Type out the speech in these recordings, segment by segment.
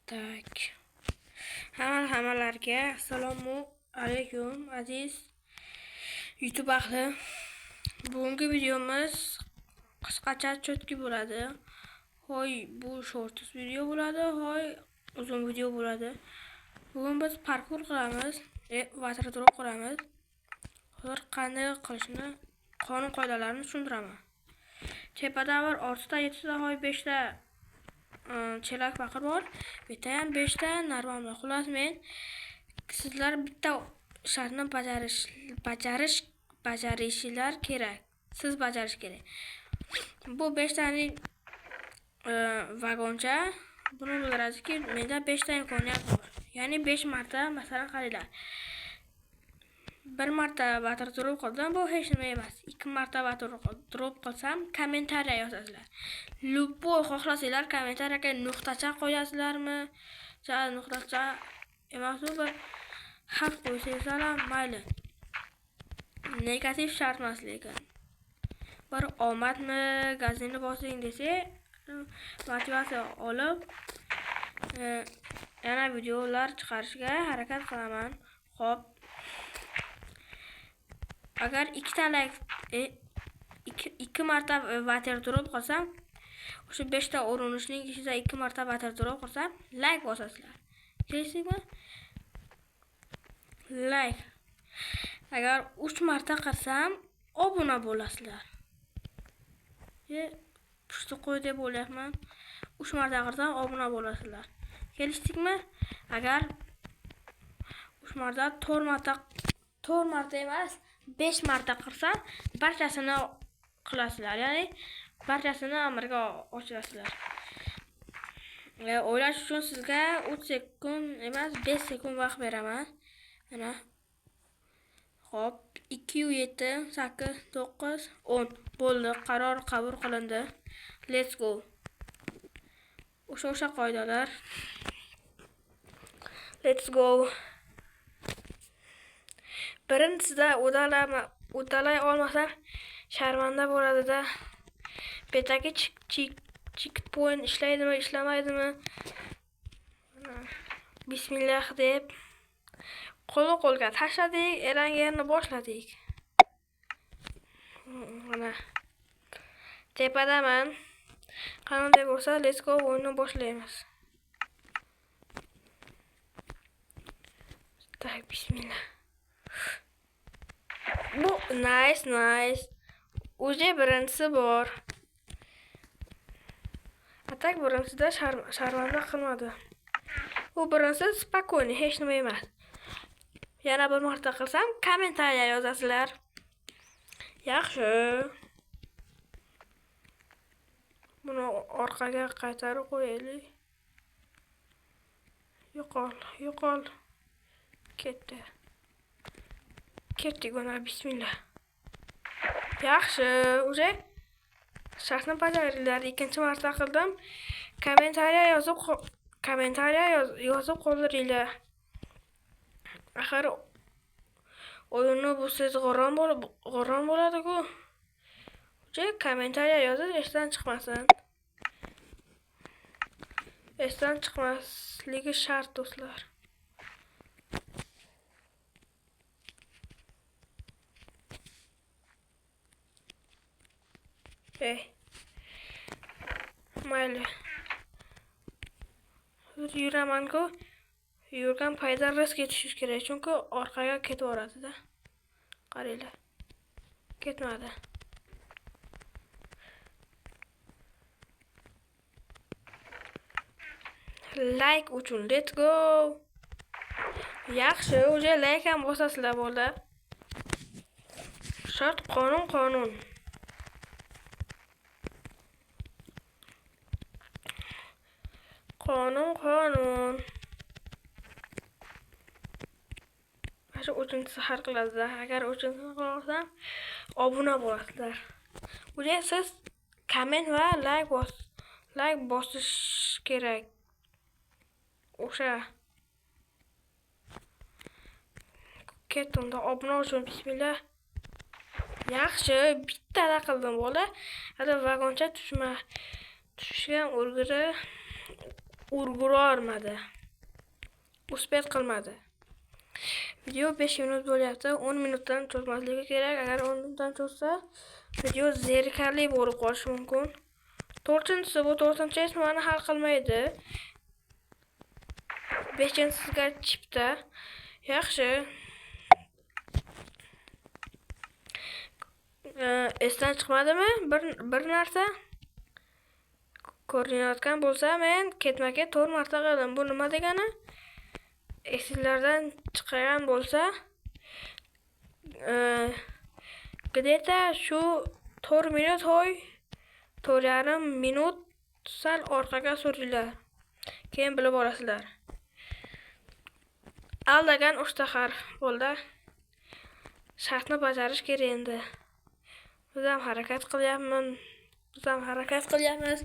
Tak. Hammalarga assalomu alaykum aziz YouTube ahli. Bugungi videomiz qisqacha cho'tki bo'ladi. Hoy bu shorts video bo'ladi, hoy uzun video bo'ladi. Bugun biz parkur qilamiz, water drop qilamiz. Hozir qanday qilishni, qonun qoidalarini tushuntiraman. Tepada var 6 ta, 7 ta, hoy 5 ta chelak faqir bor. Bitta ham 5 ta normal. Xullas men sizlar bitta shartni bajarishinglar kerak. Siz bajarish kerak. Bu 5 taning vagoncha buni bildiradiki, menda 5 ta imkoniyat bor. Ya'ni 5 marta, masalan qaranglar. 1 marta water drop qildim, bu hech nima emas. 2 marta water drop qilsam, kommentariya yozasizlar. Любой xohlasanglar kommentariyaga nuqtacha qo'yasizlarmi? Nuqtacha emas, bir xavf qo'ysanglar ham mayli. Negativ shart emas lekin. Bir omadmi, gazini bosing desa, motivatsiya olib yana videolar chiqarishga harakat qilaman. Xo'p. Agar 2 marta water drop qilsam, o'sha 5 ta urinishning ichida 2 marta water drop qilsam, like bosasizlar. Kelisizmi? Like. Agar 3 marta qilsam, obuna bo'lasizlar. Pushti qo'y deb o'ylayapman. 3 marta qilsam, obuna bo'lasizlar. Kelishdikmi? Agar 3 marta, 4 marta emas, 5 marta qilsam, barchasini qilasizlar. Ya'ni barchasini amalga oshirasizlar. O'ylash uchun sizga 3 sekund emas, 5 sekund vaqt beraman. Mana. Xo'p, 2 7 8 9 10 bo'ldi. Qaror qabul qilindi. Let's go. O'sha qoidalar. Let's go. Birinchisida uddalay olmasam sharmanda bo'ladi-da. Betagi checkpoint ishlaydimi, ishlamaydimi? Bismillah deb qo'lga tashladik, erangerni boshladik. Mana tepadaman. Qanday bo'lsa, let's go, o'yinni boshlaymiz. Tak, bismillah. Bu nice. O'zi birinchisi bor. Atak birinchisida sharmanda qilmadi. U birinchisi spokойный, hech nima emas. Yana bir marta qilsam, kommentariya yozasizlar. Yaxshi. Buni orqaga qaytarib qo'yaylik. Yo'qol. Ketdik ona, bismillah. Yaxshi, o'zi shartni bajaringlar. Ikkinchi marta qildim. Kommentariya yozib qoldiringlar. Axir o'yinni bu siz g'orom bo'ladi-ku. O'zi kommentariya yozib, esdan chiqmasin. Esdan chiqmasligi shart, do'stlar. Mayli. Yuraman-ku. Yurgan payda risk etishish kerak, chunki orqaga ketib boradi-da. Qaranglar. Ketmadi. Like uchun let's go. Yaxshi, o'zi like ham bosasizlar bo'ldi. Shart qonun. Qonun. Mana uchinchisi har qiladi. Agar uchinchisini qilsam, obuna bo'lasizlar. O'zi siz komment va like bosish kerak. O'sha ketunda obuna uchun bismillah. Yaxshi, bittada qildim bo'ldi. Hali vagoncha tushishga o'rgilib ulgura olmadi. Uspet qilmadi. Video 5 minut bo'lyapti. 10 minutdan cho'zmasligi kerak. Agar 10 minutdan cho'zsa, video zerikarli bo'lib qolishi mumkin. 4-si bu 4-chi mani hal qilmaydi. 5-siga chipta. Yaxshi. Esdan chiqmadimi? Bir narsa ko'rinayotgan bo'lsa, men ketma-ket 4 marta qildim. Bu nima degani? Esinglardan chiqqan bo'lsa, где-то shu 4 minut 4,5 minut sal orqaga suringlar. Keyin bilib olasizlar. Aldagan ushtahar bo'ldi. Shartni bajarish kerak endi. Biz ham harakat qilyapmiz.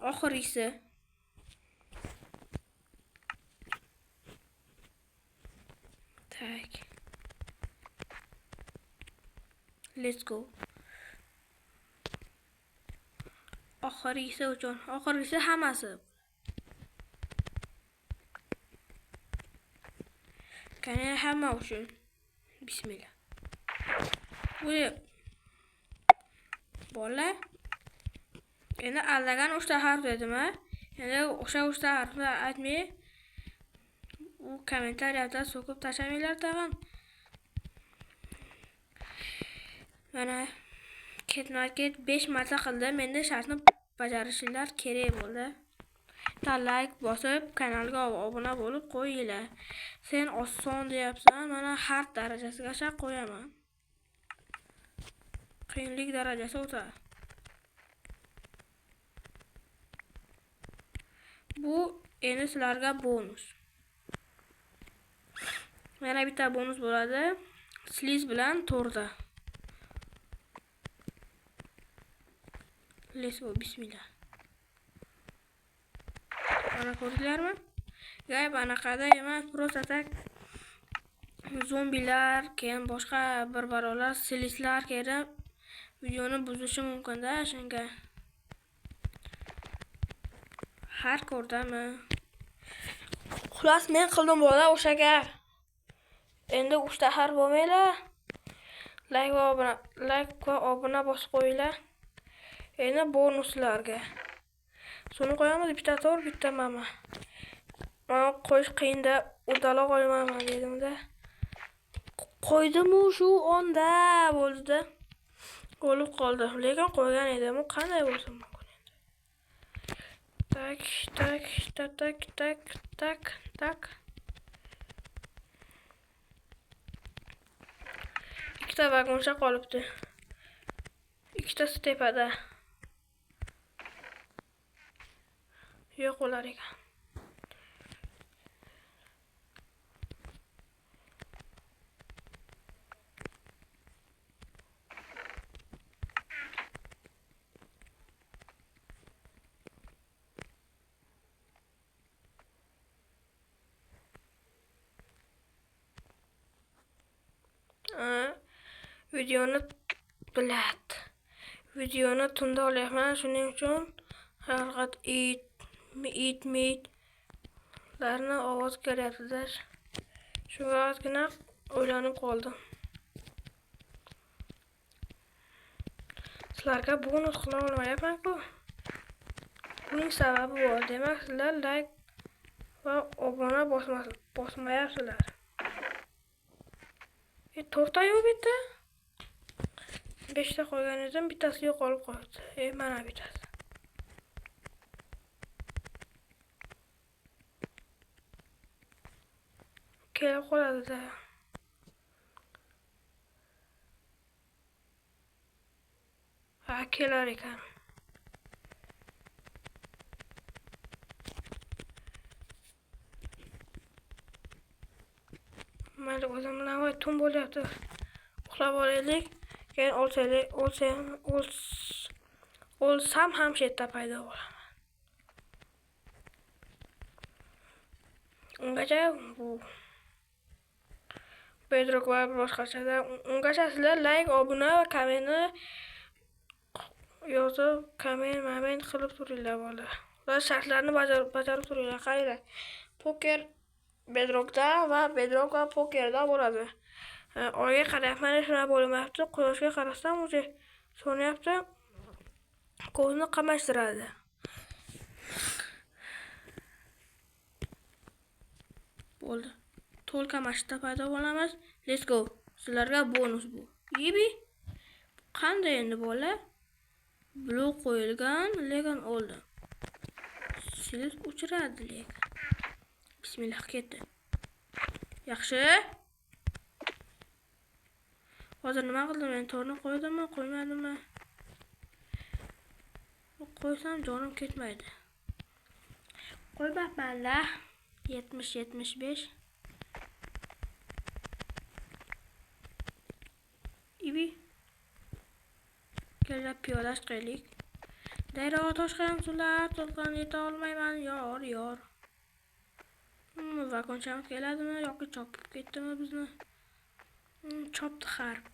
Oxirgisi. Tak. Let's go. Oxirgisi uchun. Oxirgisi hammasi. Qani hamma uchun. Bismillah. Bola. Endi aldagan 3 ta harf dedim-a. Endi o'sha 3 ta harfni aytmay u kommentariyada so'kib tashlamanglar tag'in. Mana ketma-ket 5 marta qildim. Endi shartni bajarishinglar kerak bo'ldi. Like bosib, kanalga obuna bo'lib qo'yinglar. Sen oson deyapsan, mana har darajasigacha qo'yaman. Qiyinlik darajasi o'ta. Bu endi sizlarga bonus. Yana bitta bonus bo'ladi. Sliz bilan to'rda. Let's go, bismillah. Mana ko'rdinglarmi? Gap anaqada emas, prosta tak zombilar, keyin boshqa bir barolar, slizlar kelib videoni buzishi mumkin-da, shunga. Har ko'rdami? Xullas men qildim bola o'shaga. Endi 3 ta har bo'lmaylar. Like va obuna bosib qo'yinglar. Endi bonuslarga. Suni qo'yamiz, bitta to'r, bitta mama. Mana qo'yish qiyinda uddala qo'ymayman dedim-da. Qo'ydim-u shu onda bo'ldi-da. O'lib qoldi. Lekin qo'ygan edim, qanday bo'lsa mumkin endi. Tak. Ikkita vagoncha qolibdi. Ikkitasi tepada. Yo'q bo'lar ekan. Videoni tunda olyapman, shuning uchun harqat larni ovoz kelyapti-da. Shunga ozgina o'ylanib qoldim. Sizlarga bonus qila olmayapman-ku. Buning sababi bor. Demak, sizlar like va obuna bosmayapsizlar. 4 ta yo'q bitta. 5 ta qo'ygan edim, bittasi yo'qolib qoldi. Mana bittasi. Kelib qoladi-da. Kelar ekan. Mayli, o'zim bilan tun bo'lyapti. Uxlab olaylik. Keyin o'lsam ham shu yerda paydo bo'laman. Ungacha bu Bedrock va boshqachada. Ungacha sizlar like, obuna va kommentni yozib, komment qilib turinglar bola. Ular shartlarni bajarib turinglar. Qaranglar. Poker Bedrockda va Bedrock va Pokerda bo'ladi. Oyga qarayapman, shuna bo'lmayapti. Quyoshga qarasam, o'zi so'nyapti. Ko'zni qamashtiradi. Bo'ldi. To'lqa mashqda paydo bo'lamiz. Let's go. Sizlarga bonus bu. Yibi. Qanday endi bola? Blok qo'yilgan, lekin oldi. Siz uchiradi lekin. Bismillah ketdi. Yaxshi. Hozir nima qildim? Men torni qo'ydimmi, qo'ymadimmi? Qo'ysam jonim ketmaydi. Qo'ymayapman-da. 70-75. Ibi. Kelib piyolash qilaylik. Dayroq toshqan sular, to'lqin yeta olmayman, yor. Vagonchamiz keladimi yoki chopib ketdimi bizni? Chopdi harb.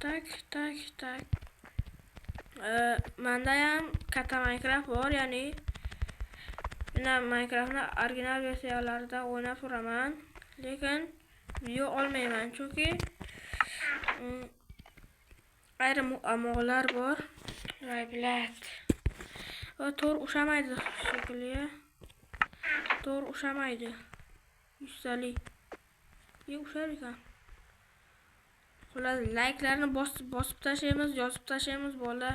Tak. Menda ham katta Minecraft bor, ya'ni men Minecraftni original versiyalarida o'ynab turaman, lekin video olmayman chunki ayrim muammolar bor. Raybilat. To'r ushamaydi shekilli. To'r ushamaydi. Yusali. Ushar ekan. Xullas, like'larni bosib tashlaymiz, yozib tashlaymiz bola.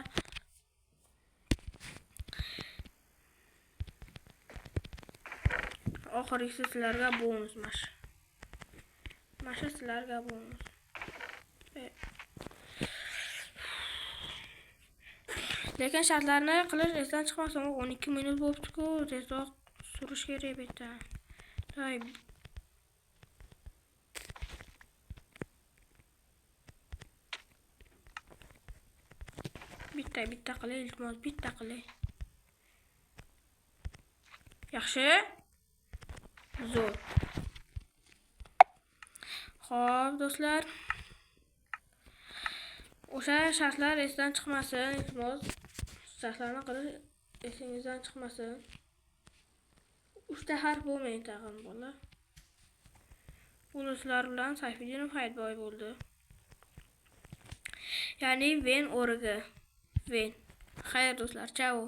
Oxirgisi sizlarga bonus mash. Masha sizlarga bonus. Lekin shartlarni qilish esdan chiqmasin. 12 minut bo'libdi-ku, tezroq surish kerak bitta. Toy. Bitta qilay, iltimos, bitta qilay. Yaxshi? Zo'r. Xo'p, do'stlar. O'sha shartlar esdan chiqmasin, iltimos. Shartlarni qilish esingizdan chiqmasin. 3 ta harf bo'lmaydi tag'in bola. Uluslar bilan Sayfiddinov Hayitboy bo'ldi. Ya'ni Ven o'rigi. Ven. Xayr do'stlar, chao.